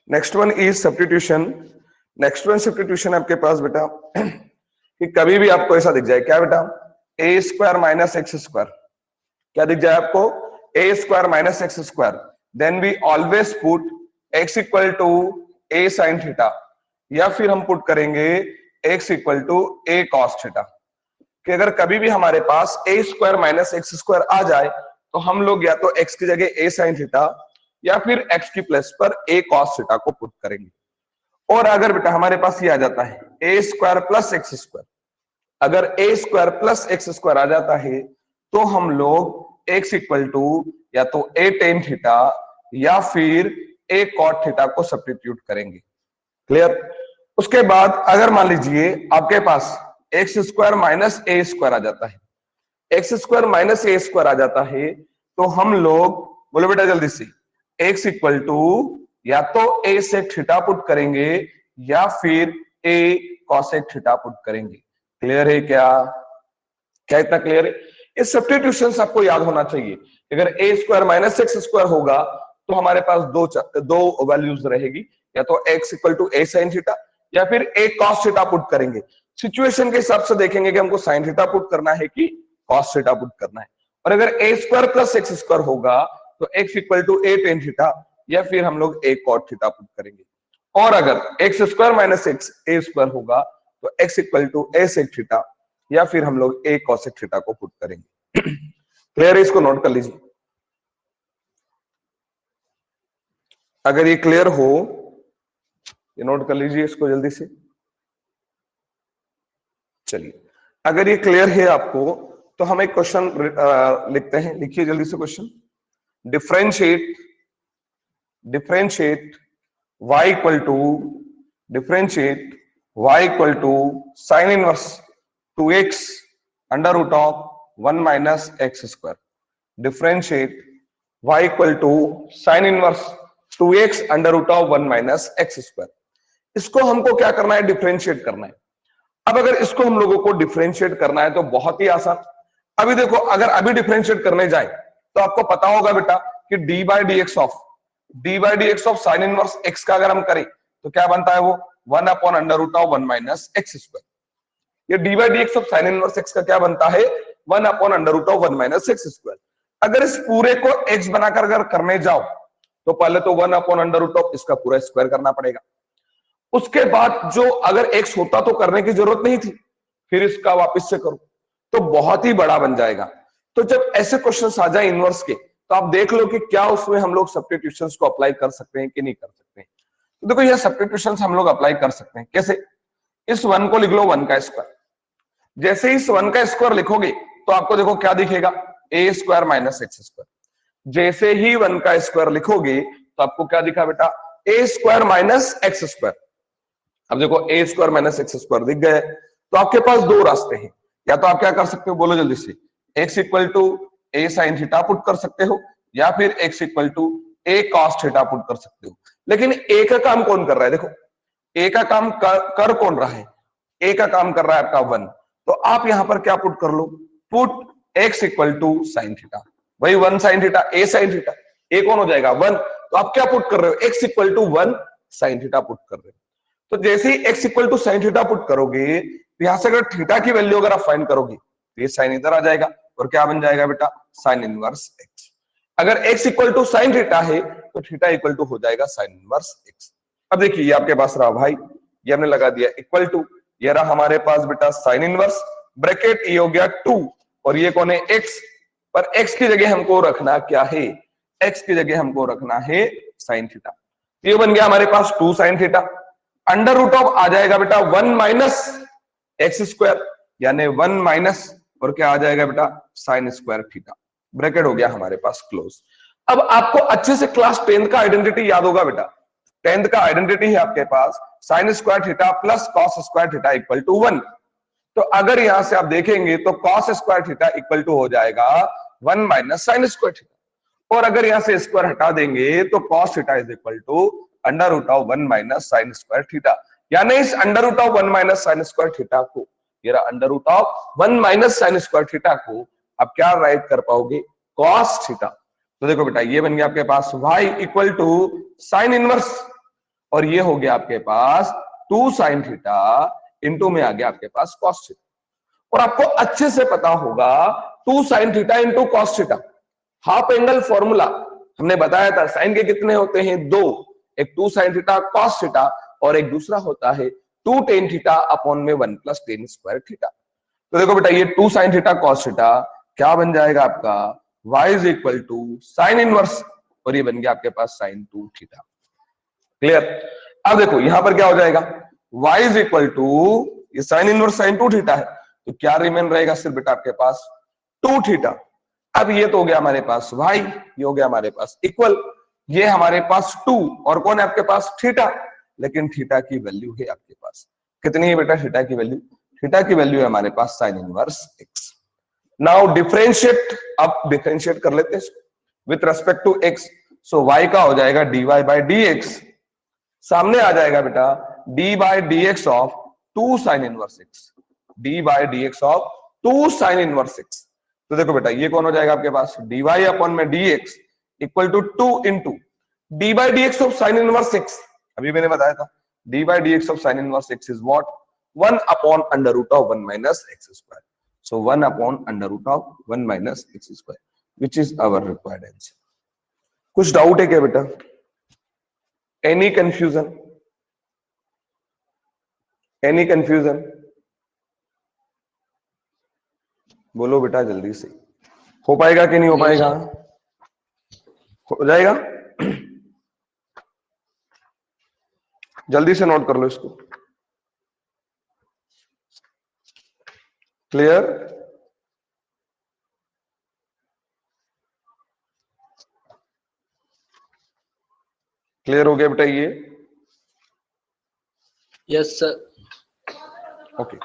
Next one is substitution. Next one substitution आपके पास बेटा कि कभी भी आपको ऐसा दिख जाए, क्या बेटा, a square minus x square, क्या दिख जाए आपको, a square minus x square, then we always put x equal to a sine theta, या फिर हम पुट करेंगे x equal to a cos theta. कि अगर कभी भी हमारे पास a square minus x square आ जाए तो हम लोग या तो एक्स की जगह ए साइन थीटा या फिर एक्स की प्लेस पर ए कॉस थीटा को पुट करेंगे। और अगर बेटा हमारे पास ये आ जाता है ए स्क्वायर प्लस एक्स स्क्वायर, अगर a square plus x square आ जाता है तो हम लोग एक्स इक्वल टू या तो ए टेन थीटा या फिर ए कॉट थीटा को सब्स्टिट्यूट करेंगे। क्लियर। उसके बाद अगर मान लीजिए आपके पास एक्स स्क्वायर माइनस ए स्क्वायर आ जाता है, एक्स स्क्वायर माइनस ए स्क्वायर आ जाता है तो हम लोग, बोलो बेटा जल्दी से, एक्स इक्वल टू या तो ए सेक थीटा पुट करेंगे या फिर ए कॉसेक थीटा पुट करेंगे। क्लियर है क्या? क्या इतना क्लियर है? इस सब्स्टिट्यूशन आपको याद होना चाहिए। अगर a square minus x square होगा तो हमारे पास दो वैल्यूज रहेगी, या तो x equal to a sine theta या फिर ए कॉस थीटा पुट करेंगे। सिचुएशन के हिसाब से देखेंगे कि हमको साइन थीटा पुट करना है कि कॉस थीटा पुट करना है। और अगर a square plus x square होगा तो x equal to a tan theta या फिर हम लोग ए कॉट थीटा पुट करेंगे। और अगर x square minus x a square होगा तो x equal to a sec theta या फिर हम लोग ए कॉसेक थीटा को पुट करेंगे। क्लियर है? इसको नोट कर लीजिए। अगर ये क्लियर हो ये नोट कर लीजिए इसको जल्दी से। चलिए, अगर ये क्लियर है आपको तो हम एक क्वेश्चन लिखते हैं। लिखिए जल्दी से question. Differentiate y equal to sine inverse 2x under root of 1 minus x square. Differentiate y equal to sine inverse 2x under root of 1 minus x square. इसको हमको क्या करना है? डिफरेंशिएट करना है। अब अगर इसको हम लोगों को डिफरेंशिएट करना है तो बहुत ही आसान। अभी देखो, अगर अभी डिफरेंशिएट करने जाए तो आपको पता होगा बेटा कि D by d x of sine inverse x का अगर हम करें तो क्या बनता है वो 1 upon under root of 1 minus x square. ये d by d x of sine inverse x का क्या बनता है? 1 upon under root of 1 minus x square. अगर इस पूरे को एक्स बनाकर अगर करने जाओ तो पहले तो 1 अपॉन अंडर रूट ऑफ इसका पूरा स्क्वायर करना पड़ेगा। उसके बाद जो अगर एक्स होता तो करने की जरूरत नहीं थी, फिर इसका वापस से करो तो बहुत ही बड़ा बन जाएगा। तो जब ऐसे क्वेश्चंस आ जाए इनवर्स के तो आप देख लो कि क्या उसमें हम लोग सब्स्टिट्यूशंस को अप्लाई कर सकते हैं कि नहीं कर सकते हैं। तो देखो, ये सब्स्टिट्यूशंस हम लोग अप्लाई कर सकते हैं। कैसे? इस 1 को लिख लो 1 का स्क्वायर। जैसे ही इस 1 का स्क्वायर लिखोगे तो आपको देखो क्या दिखेगा? ए स्क्वायर माइनस एक्स स्क्वायर। जैसे ही 1 का स्क्वायर लिखोगे तो आपको क्या दिखा बेटा? A square minus x square. अब देखो ए स्क्वायर माइनस एक्स स्क्वायर दिख गए तो आपके पास दो रास्ते हैं। या तो आप क्या कर सकते हो, बोलो जल्दी से, x equal to a sine theta put कर सकते हो या फिर x equal to a cos theta put कर सकते हो। लेकिन ए का काम कौन कर रहा है? देखो, ए का काम कर कौन रहा है? ए का काम कर रहा है आपका 1। तो आप यहां पर क्या पुट कर लो? Put x equal to sine theta, वही 1 sine theta, a sine theta, a कौन हो जाएगा? 1। तो आप क्या पुट कर रहे हो? X equal to 1 sine theta put कर रहे हो। तो जैसे ही x equal to sine theta put करोगे तो यहां से अगर थीटा की वैल्यू अगर आप फाइंड करोगे तो ये साइन इधर आ जाएगा और क्या बन जाएगा बेटा? Sine inverse x। अगर x equal to sine theta है तो थीटा इक्वल टू हो जाएगा साइन इनवर्स x। अब देखिए, ये आपके पास रहा भाई, ये हमने लगा दिया इक्वल टू, ये रहा हमारे पास बेटा साइन इनवर्स, ब्रैकेट ये हो गया 2 और ये कौन है? x। पर x की जगह हमको रखना क्या है? x की जगह हमको रखना है साइन थीटा। ये बन गया हमारे पास 2 sine theta. Under root of आ जाएगा बेटा 1 माइनस एक्स स्क्वायर, यानी 1 माइनस और क्या आ जाएगा बेटा? Sign square theta. ब्रैकेट हो गया हमारे पास क्लोज। अब आपको अच्छे से क्लास 10th का आइडेंटिटी याद होगा बेटा। 10th का आइडेंटिटी है आपके पास sine square theta plus cos square theta equal to 1। तो अगर यहां से आप देखेंगे तो cos square theta equal to हो जाएगा 1 माइनस साइन स्क्वायर थीटा। और अगर यहां से स्क्वायर हटा देंगे तो cos theta is equal to under root of 1 minus sine square theta. यानी इस under root of 1 minus sine square theta को, ये रहा under root of 1 minus sine square theta को आप क्या राइट कर पाओगे? Cos theta. तो देखो बेटा, ये बन गया आपके पास y equal to sine inverse और ये हो गया आपके पास 2 साइन थीटा इंटू में आ गया आपके पास कॉस थीटा। और आपको अच्छे से पता होगा 2 sine theta into cos theta, half angle formula हमने बताया था। साइन के कितने होते हैं? 2, एक 2 साइन थीटा कॉस थीटा और एक दूसरा होता है 2 टेन थीटा अपॉन में 1 प्लस टेन स्क्वायर थीटा। तो देखो बेटा ये 2 साइन थीटा कॉस थीटा क्या बन जाएगा आपका y is equal to sine inverse और ये बन गया आपके पास साइन 2 थीटा। क्लियर? अब देखो यहां पर क्या हो जाएगा, y इज इक्वल टू ये साइन इनवर्स साइन 2 थीटा है तो क्या रिमेन रहेगा सिर्फ बेटा आपके पास 2 थीटा। अब ये तो हो गया हमारे पास y, ये हो गया हमारे पास इक्वल, ये हमारे पास 2 और कौन है आपके पास थीटा, लेकिन थीटा की वैल्यू है आपके पास कितनी है बेटा? थीटा की वैल्यू, थीटा की वैल्यू है हमारे पास sine inverse x। Now differentiate, अब डिफरेंशिएट कर लेते हैं with respect to x। So y का हो जाएगा dy बाय dx, सामने आ जाएगा बेटा d by dx of 2 sine inverse x, d by dx of 2 sine inverse x। तो देखो बेटा ये कौन हो जाएगा आपके पास dy अपॉन में dx equal to 2 into d by dx of sine inverse x, अभी मैंने बताया था d by dx of sine inverse x is what 1 upon under root of 1 minus x square. So 1 upon under root of 1 minus x square which is our required answer. कुछ doubt है क्या बेटा? Any confusion? Any confusion? बोलो बेटा जल्दी से, हो पाएगा कि नहीं हो पाएगा? हो जाएगा? जल्दी से नोट कर लो इसको। क्लियर? क्लियर हो गया बेटा ये? Yes sir. Okay,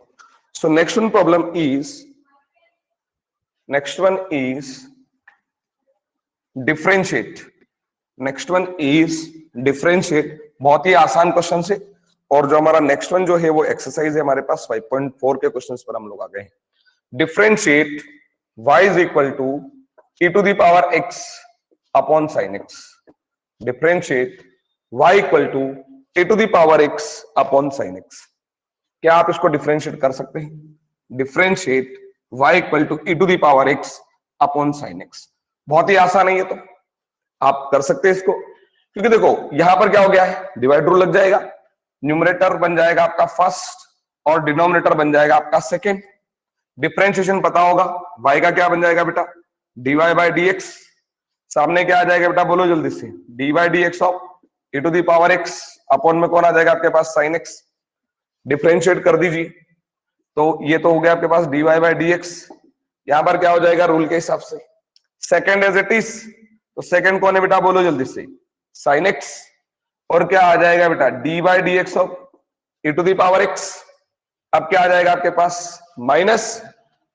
so next one problem is differentiate. Next one is differentiate, बहुत ही आसान क्वेश्चन है। और जो हमारा नेक्स्ट वन जो है वो एक्सरसाइज है हमारे पास 5.4 के क्वेश्चंस पर हम लोग आ गए हैं। Differentiate y is equal to e to the power x upon sin x। Differentiate y equal to e to the power x upon sin x। क्या आप इसको डिफरेंशिएट कर सकते हैं? Differentiate y equal to e to the power x upon sin x, बहुत ही आसान है ये, तो आप कर सकते हैं इसको। क्योंकि देखो यहां पर क्या हो गया है, डिवाइड रूल लग जाएगा, न्यूमरेटर बन जाएगा आपका फर्स्ट और डिनोमिनेटर बन जाएगा आपका सेकेंड। डिफरेंशिएशन पता होगा, y का क्या बन जाएगा बेटा dy बाय dx, सामने क्या आ जाएगा बेटा बोलो जल्दी से, dy by dx of e to the power x upon में कौन आ जाएगा आपके पास sin x। डिफरेंशिएट कर दीजिए तो ये तो हो गया आपके पास dy बाय dx, यहां पर क्या हो जाएगा रूल के हिसाब से सेकेंड एज इट इज, तो सेकेंड कौन है बेटा बोलो जल्दी से sin x, और क्या आ जाएगा बेटा dy by dx of e to the power x। अब क्या आ जाएगा आपके पास माइनस,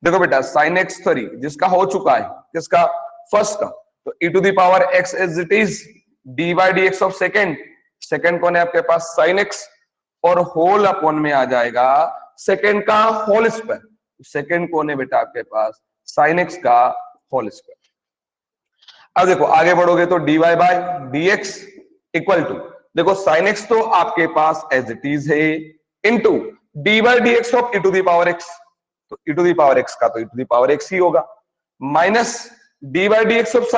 देखो बेटा sin x सॉरी जिसका हो चुका है, किसका फर्स्ट का, तो e to the power x as it is dy by dx of second, second कौन है आपके पास sin x, और होल अपॉन में आ जाएगा सेकेंड का होल स्क्वायर, सेकेंड कौन है बेटा आपके पास sin x का होल स्क्वायर। अब देखो आगे बढ़ोगे तो dy by dx equal to, देखो sin x तो आपके पास एज इट इज है into dy by dx of e to the power x, तो e to the power x का तो e to the power x ही होगा, minus dy by dx of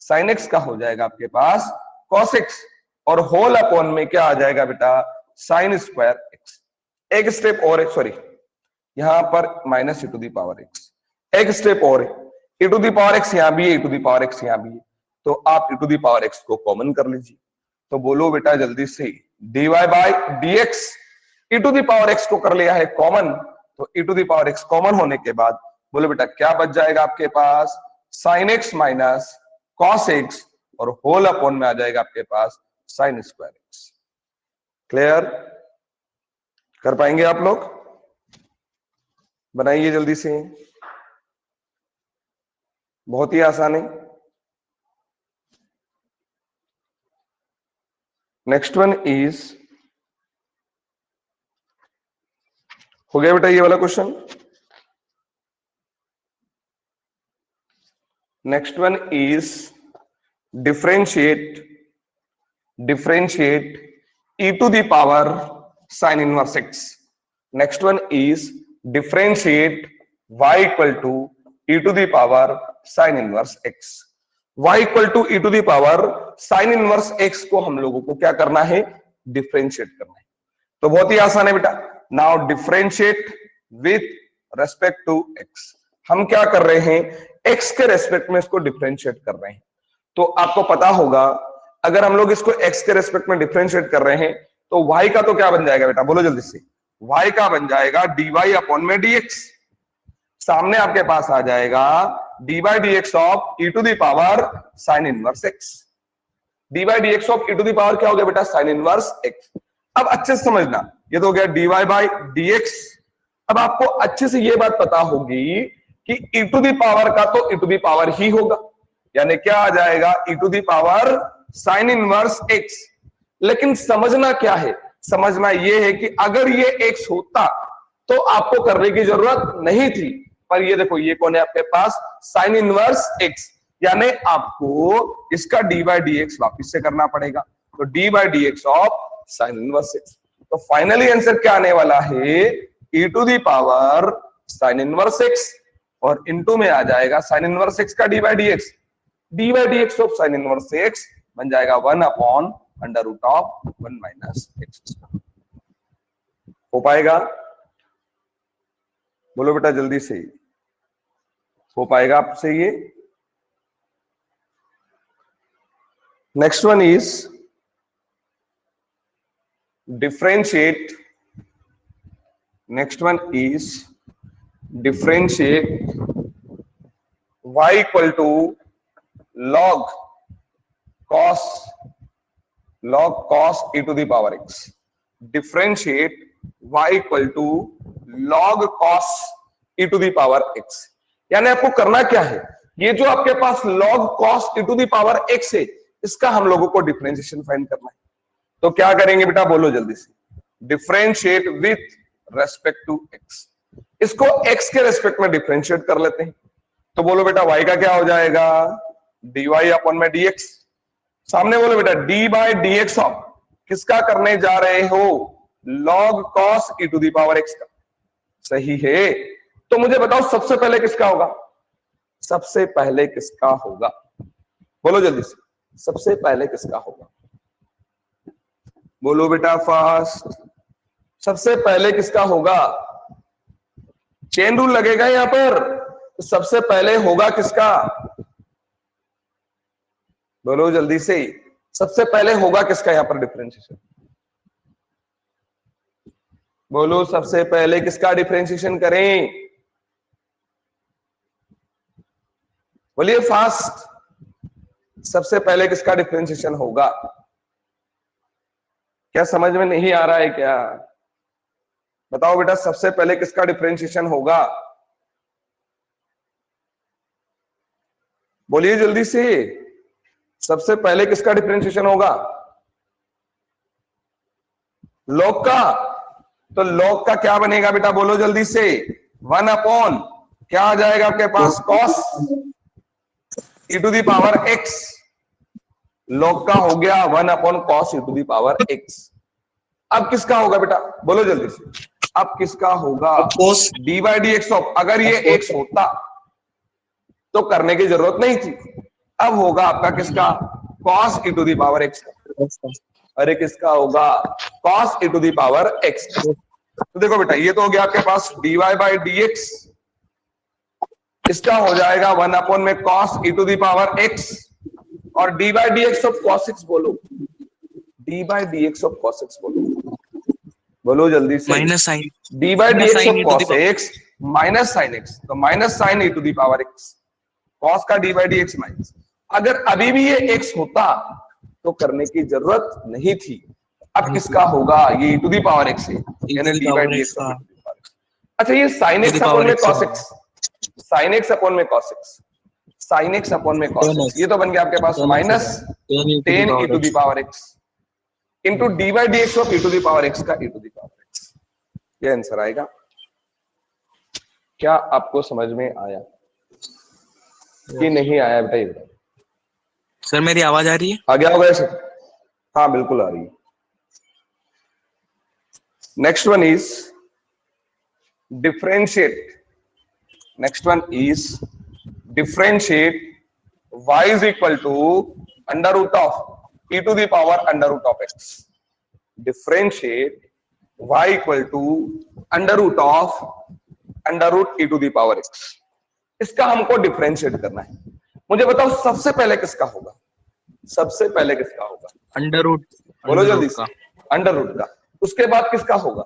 sin x का हो जाएगा आपके पास cos x, और होल अपॉन में क्या आ जाएगा बेटा sin स्क्वायर x। एक स्टेप और है, सॉरी यहां पर minus e to the power x, एक स्टेप और है, e to the power x यहां भी है, e to the power x यहां भी है, तो आप e to the power x को कॉमन कर लीजिए। तो बोलो बेटा जल्दी से dy by dx e to the power x को कर लिया है कॉमन, तो e to the power x common होने के बाद बोलो बेटा क्या बच जाएगा आपके पास sin x minus cos x, और होल अपॉन में आ जाएगा आपके पास sin स्क्वायर x। क्लियर? कर पाएंगे आप लोग? बनाइए जल्दी से, बहुत ही आसान है। नेक्स्ट वन इज, हो गया बेटा ये वाला question. Next one is differentiate e to the power sin inverse x. Next one is differentiate y equal to e to the power sin inverse x. y equal to e to the power sin inverse x को हम लोगों को क्या करना है, differentiate करना है। तो बहुत ही आसान है बेटा। Now differentiate with respect to x। हम क्या कर रहे हैं, x के रेस्पेक्ट में इसको डिफरेंशिएट कर रहे हैं। तो आपको पता होगा अगर हम लोग इसको x के रेस्पेक्ट में डिफरेंशिएट कर रहे हैं तो y का तो क्या बन जाएगा बेटा, बोलो जल्दी से। y का बन जाएगा dy अपॉन में dx। सामने आपके पास आ जाएगा dy dx of e to the power sin inverse x। dy dx of e to the power क्या हो गया बेटा, sin इनवर्स x। अब अच्छे से समझना, ये तो हो गया dy बाय dx। अब आपको अच्छे से ये बात पता होगी कि e टू द पावर का तो e टू द पावर ही होगा, यानी क्या आ जाएगा, e to the power sin inverse x। लेकिन समझना क्या है, समझना ये है कि अगर ये x होता तो आपको करने की जरूरत नहीं थी, पर ये देखो ये कौन है आपके पास, sin इनवर्स x, यानी आपको इसका d बाय dx वापिस से करना पड़ेगा। तो d by dx of sin inverse x। तो फाइनली आंसर क्या आने वाला है, e to the power sin inverse x और इनटू में आ जाएगा sin इनवर्स x का d by dx। d by dx of sin inverse x बन जाएगा 1 upon under root of 1 minus x। हो पाएगा, बोलो बेटा जल्दी से, हो पाएगा आपसे ये। Next one is differentiate, next one is differentiate y equal to log cos e to the power x। Differentiate y equal to log cos e to the power x। यानी आपको करना क्या है, ये जो आपके पास log cos e to the power x है इसका हम लोगों को डिफरेंशिएशन फाइंड करना है। तो क्या करेंगे बेटा, बोलो जल्दी से, differentiate with respect to x। इसको x के रेस्पेक्ट में डिफरेंशिएट कर लेते हैं। तो बोलो बेटा y का क्या हो जाएगा, dy अपॉन में dx। सामने बोलो बेटा d बाय dx ऑफ किसका करने जा रहे हो, log cos e to the power x का। सही है, तो मुझे बताओ सबसे पहले किसका होगा, सबसे पहले किसका होगा, बोलो जल्दी से, सबसे पहले किसका होगा, बोलो बेटा फास्ट, सबसे पहले किसका होगा। चेन रूल लगेगा यहां पर, तो सबसे पहले होगा किसका, बोलो जल्दी से, सबसे पहले होगा किसका यहां पर डिफरेंशिएशन, बोलो सबसे पहले किसका डिफरेंशिएशन करें, बोलिए फास्ट, सबसे पहले किसका डिफरेंशिएशन होगा। क्या समझ में नहीं आ रहा है क्या, बताओ बेटा सबसे पहले किसका डिफरेंशिएशन होगा, बोलिए जल्दी से, सबसे पहले किसका डिफरेंशिएशन होगा, log का। तो log का क्या बनेगा बेटा, बोलो जल्दी से, 1 अपॉन क्या आ जाएगा आपके पास, cos e to the power x। log का हो गया 1 upon cos e to the power x। अब किसका होगा बेटा, बोलो जल्दी से, अब किसका होगा, d बाय dx ऑफ, अगर ये x होता तो करने की जरूरत नहीं थी, अब होगा आपका किसका, cos e to the power x। अरे किसका होगा, cos e to the power x। तो देखो बेटा ये तो हो गया आपके पास dy बाय dx, इसका हो जाएगा 1 अपॉन में cos e to the power x, और d by dx of cos x, बोलो d by dx of cos x, बोलो जल्दी से, minus sine d by dx of cos x minus sin x, तो minus sin e to the power x, cos का d by dx minus. अगर अभी भी ये x होता तो करने की जरूरत नहीं थी। अब किसका होगा, ये e to the power x है, यानी d बाय dx। अच्छा ये sin x अपॉन में cos x, sin x upon में cos x, sin x upon में cos x, ये तो बन गया आपके पास minus 10 e to the power x into d by dx of e to the power x का e to the power x। ये आंसर आएगा। क्या आपको समझ में आया कि नहीं आया बेटा, ये बताइए। सर मेरी आवाज आ रही है, आ गया होगा सर, हाँ बिल्कुल आ रही है। Next one is differentiate, next one is differentiate y is equal to under root of e to the power under root of x. Differentiate y equal to under root of under root e to the power x. इसका हमको differentiate करना है। मुझे बताओ सबसे पहले किसका होगा, सबसे पहले किसका होगा? अंडर रूट, बोलो जल्दी से। अंडर रूट का। उसके बाद किसका होगा?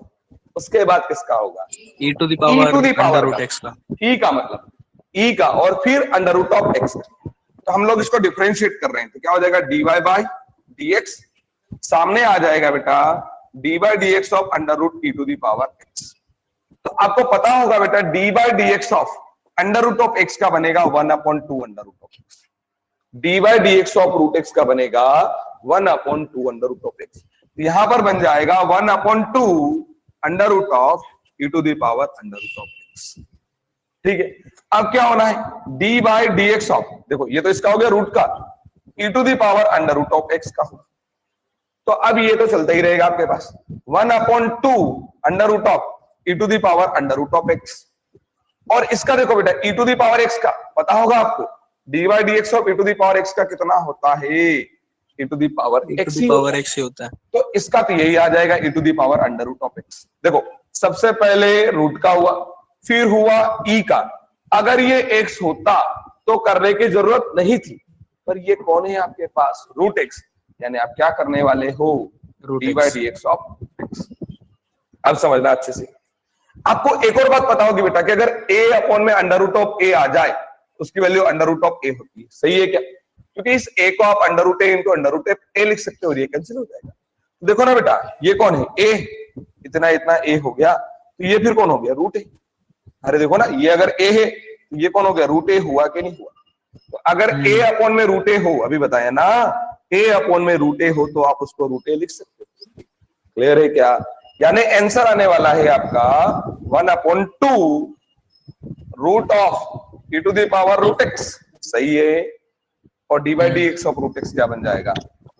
उसके बाद किसका होगा? e to the power under root x का। e का मतलब e का और फिर अंडर रूट ऑफ x। तो हम लोग इसको डिफरेंशिएट कर रहे हैं, तो क्या हो जाएगा? dy बाय dx, सामने आ जाएगा बेटा dy by dx of under root e to the power x। तो आपको पता होगा बेटा dy by dx of under root of x का बनेगा 1/2 under root of x। dy by dx of root x का बनेगा 1/2 अंडर रूट ऑफ x। यहां पर बन जाएगा 1/2 under root of e to the power under root of x। ठीक है, अब क्या होना है? d बाय dx ऑफ, देखो ये तो इसका हो गया रूट का, e to the power under root of x का होगा। तो अब ये तो चलता ही रहेगा आपके पास 1/2 under root of e to the power under root of x। और इसका देखो बेटा e to the power x का पता होगा आपको, d by dx of e to the power x का कितना होता है? e to the power x ही होता है। तो इसका तो यही आ जाएगा e to the power under root of x। देखो सबसे पहले रूट का हुआ, फिर हुआ e का। अगर ये x होता तो करने की जरूरत नहीं थी, पर ये कौन है आपके पास? रूट x, यानी आप क्या करने वाले हो? d by dx of x। अब समझना अच्छे से। आपको एक और बात पता होगी बेटा कि अगर a अपॉन में अंडर रूट ऑफ a आ जाए, उसकी value under root of a होती है। सही है क्या? क्योंकि इस a को आप under root a into under root a लिख सकते हो, ये कैंसिल हो जाएगा। देखो ना बेटा ये कौन है? a, इतना इतना a हो गया, तो ये फिर कौन हो गया? Root a। अरे देखो ना ये अगर a है तो ये कौन हो गया? रूट a हुआ कि नहीं हुआ? तो अगर a अपॉन में रूट a हो, अभी बताया ना, a अपॉन में रूट a हो तो आप उसको रूट a लिख सकते हो। क्लियर है क्या? यानी आंसर आने वाला है आपका 1/2 root of e to the power root x। सही है। और d by dx of root x क्या बन जाएगा?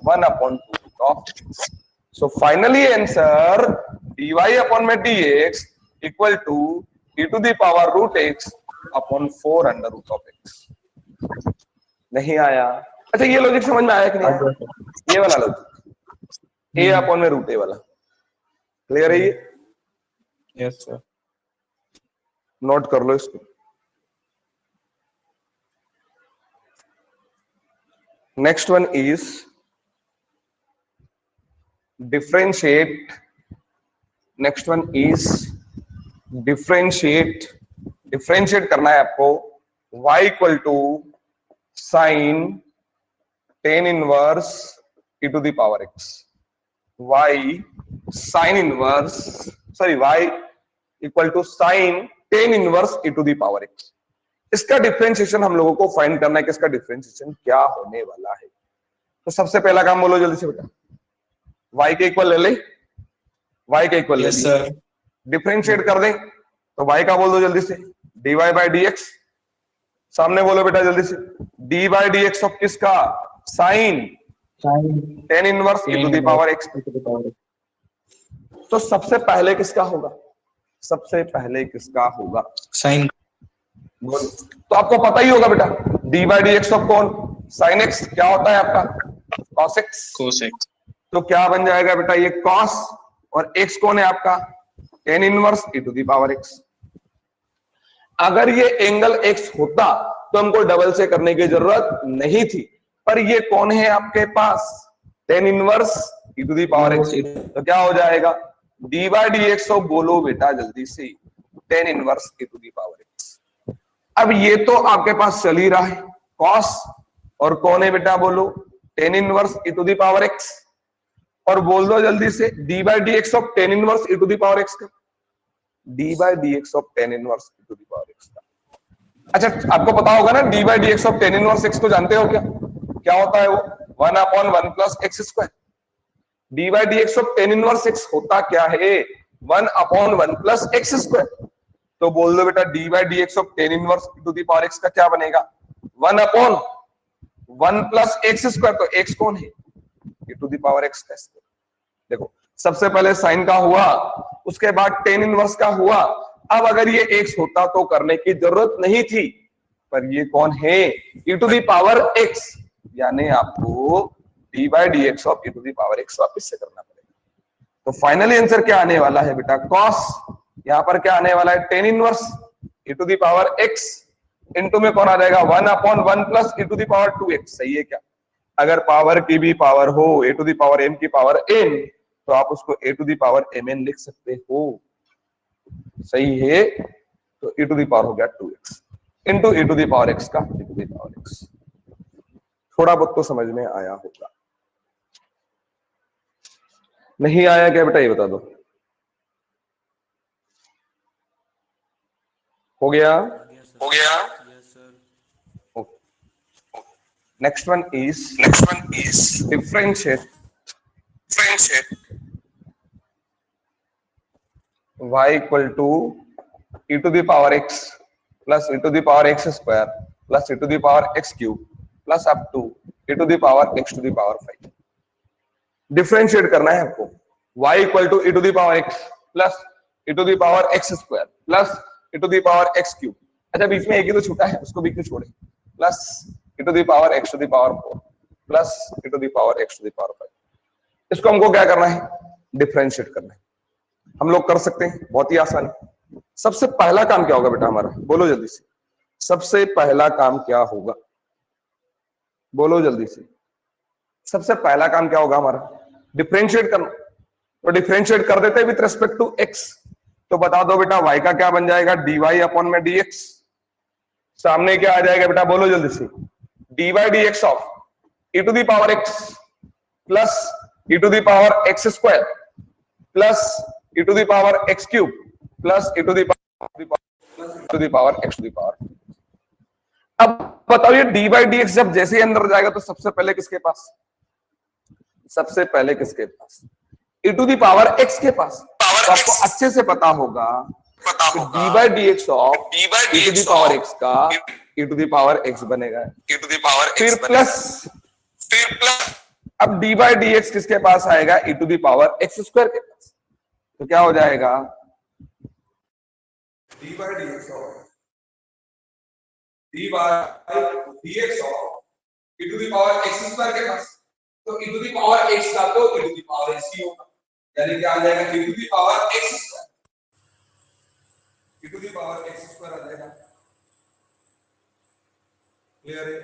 1/2 root of x। So finally answer dy upon में dx equal to e to the power root x upon 4 under root of x। नहीं आया? अच्छा ये लॉजिक समझ में आया कि नहीं आया? ये वाला लॉजिक a अपॉन में रूट a वाला क्लियर है? ये यस सर, नोट कर लो इसको। Next one is differentiate, next one is differentiate. Differentiate करना है आपको y equal to sine tan inverse e to the power x। y sine inverse, sorry y equal to sine tan inverse e to the power x। इसका differentiation हम लोगों को find करना है कि इसका डिफरेंशिएशन क्या होने वाला है। तो सबसे पहला काम बोलो जल्दी से बेटा, y के इक्वल ले ले, y के इक्वल ले ले, डिफरेंशिएट कर दें तो y का बोल दो जल्दी से dy बाय dx। सामने बोलो बेटा जल्दी से d बाय dx ऑफ किसका? Sine tan inverse e to the power x। तो सबसे पहले किसका होगा? सबसे पहले किसका होगा? साइन। तो आपको पता ही होगा बेटा d बाय dx ऑफ कौन? Sine x। क्या होता है आपका? cos x। तो क्या बन जाएगा बेटा? ये cos, और x कौन है आपका? Tan inverse e to the power x। अगर ये एंगल x होता तो हमको डबल से करने की जरूरत नहीं थी, पर ये कौन है आपके पास? Tan inverse e to the power x। तो क्या हो जाएगा? d बाय dx ऑफ, बोलो बेटा जल्दी से, tan inverse e to the power x। अब ये तो आपके पास चल ही रहा है cos, और कौन है बेटा? बोलो tan inverse e to the power x। और बोल दो जल्दी से d by dx of tan inverse e to the power x का, d by dx of tan inverse e to the power x का। अच्छा आपको पता होगा ना d by dx of tan inverse x को जानते हो क्या? क्या होता है वो? 1/1 plus x square. d by dx of tan inverse x होता क्या है? 1/1 प्लस एक्स स्क्वायर। तो बोल दो बेटा d by dx of tan inverse e to the power x का क्या बनेगा? 1/1 प्लस एक्स स्क्वायर। तो x कौन है? e to the power x का स्क्वायर। देखो सबसे पहले साइन का हुआ, उसके बाद टेन इनवर्स का हुआ। अब अगर ये x होता तो करने की जरूरत नहीं थी, पर ये कौन है, e to the power x, यानी आपको d by d x of e to the power x वापिस से करना पड़ेगा। तो फाइनली आंसर क्या आने वाला है बेटा, cos, यहां पर क्या आने वाला है, tan inverse e to the power x, into में कौन आ जाएगा 1/1 plus e to the power 2x। सही है क्या? अगर पावर की भी पावर हो a to the power m की पावर n, तो आप उसको a to the power mn लिख सकते हो। सही है, तो e टू दी पावर हो गया 2x into e to the power x का e to the power x। थोड़ा बहुत तो समझ में आया होगा, नहीं आया क्या बेटा ये बता दो। हो गया? हो गया। Next one is differentiate y equal to e to the power x plus e to the power x square plus e to the power x cube plus up to e to the power x to the power 5। Differentiate करना है आपको, y equal to e to the power x plus e to the power x square plus e to the power x cube। अच्छा बीच में एक ही तो छूटा है, उसको भी क्यों छोड़े, plus e to the power x to the power 4 plus e to the power x to the power 5। इसको हमको क्या करना है, डिफरेंशिएट करना है। हम लोग कर सकते हैं, बहुत ही आसान है। सबसे पहला काम क्या होगा बेटा हमारा, बोलो जल्दी से, सबसे पहला काम क्या होगा, बोलो जल्दी से। सबसे पहला काम क्या होगा हमारा, डिफरेंशिएट करना। तो डिफरेंशिएट कर देते हैं विथ रेस्पेक्ट टू x, तो बता दो बेटा y का क्या बन जाएगा, dy अपॉन में dx। सामने क्या आ जाएगा बेटा, बोलो जल्दी से, dy dx of e to the power x plus e to the power x स्क्वायर प्लस e to the power x cube plus e to the power x to the power. अब बताओ ये dy dx जब जैसे ही अंदर जाएगा तो सबसे पहले किसके पास, सबसे पहले किसके पास, e to the power x के पास। तो आपको अच्छे से पता होगा कि dy dx of e to the power x का e to the power x बनेगा, e to the power x, फिर प्लस अब dy dx किसके पास आएगा, e to the power x square के पास। तो क्या हो जाएगा, dy dx of e to the power x square के पास। तो e to the power x का तो e to the power x ही होगा, यानी क्या आ जाएगा, e to the power x square, e to the power x square आ जाएगा। क्लियर है,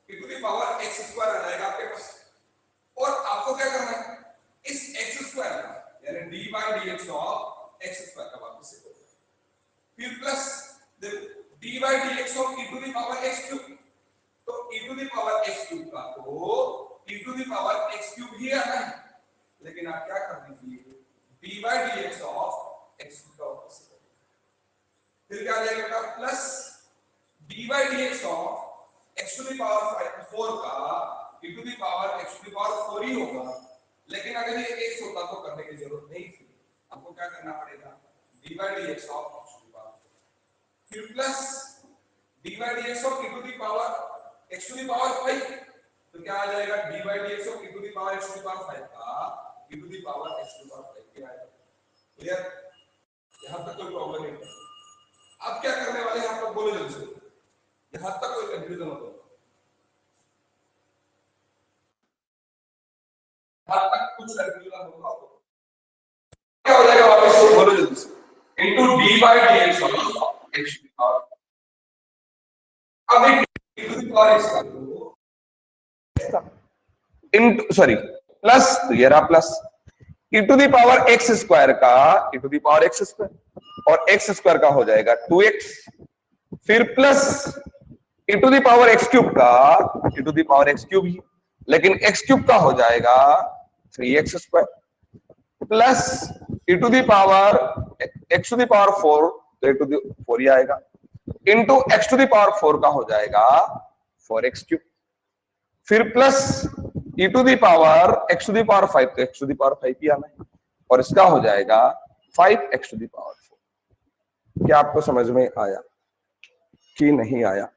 e to the power x square आ जाएगा आपके पास। और आपको क्या करना है, इस x स्क्वायर का यानी dy dx of x square का वापस से करो, फिर प्लस देखो dy dx of e to the power x cube. तो e to the power x cube का तो e to the power x cube ही आता है, लेकिन आप क्या कर दीजिए, dy dx of x cube का वापस से, फिर क्या आ जाएगा बेटा, plus dy dx of x to the power 4 का e to the power x to the power 4 ही होगा। लेकिन अगर ये x होता तो करने की जरूरत नहीं थी, आपको क्या करना पड़ेगा, dy dx of x to the power, फिर plus dy dx of e to the power x to the power 5। तो क्या आ जाएगा, dy dx of e to the power x to the power 5 का e to the power x to the power 5 क्या आएगा। Clear, यहां तक कोई प्रॉब्लम नहीं है। अब क्या करने वाले हैं आप लोग, बोलो जल्दी से, यहां तक कोई कंफ्यूजन हो, यहां तक कुछ कंफ्यूजन होगा तो क्या हो जाएगा, वापस से बोलो जल्दी से, into dy dx of x to the power. अब e to the power x का इनटू सॉरी प्लस, तो ये रहा plus e to the power x square का e to the power x square और x स्क्वायर का हो जाएगा 2x, फिर plus e to the power x cube का e to the power x cube ही, लेकिन x क्यूब का हो जाएगा 3x स्क्वायर प्लस e to the power x to the power 4, तो e टू दी 4 ही आएगा, into x to the power 4 का हो जाएगा 4x क्यूब, फिर plus e to the power x to the power 5, तो x टू दी पावर 5 ही आना है, और इसका हो जाएगा 5x टू दी पावर 4। क्या आपको समझ में आया कि नहीं आया?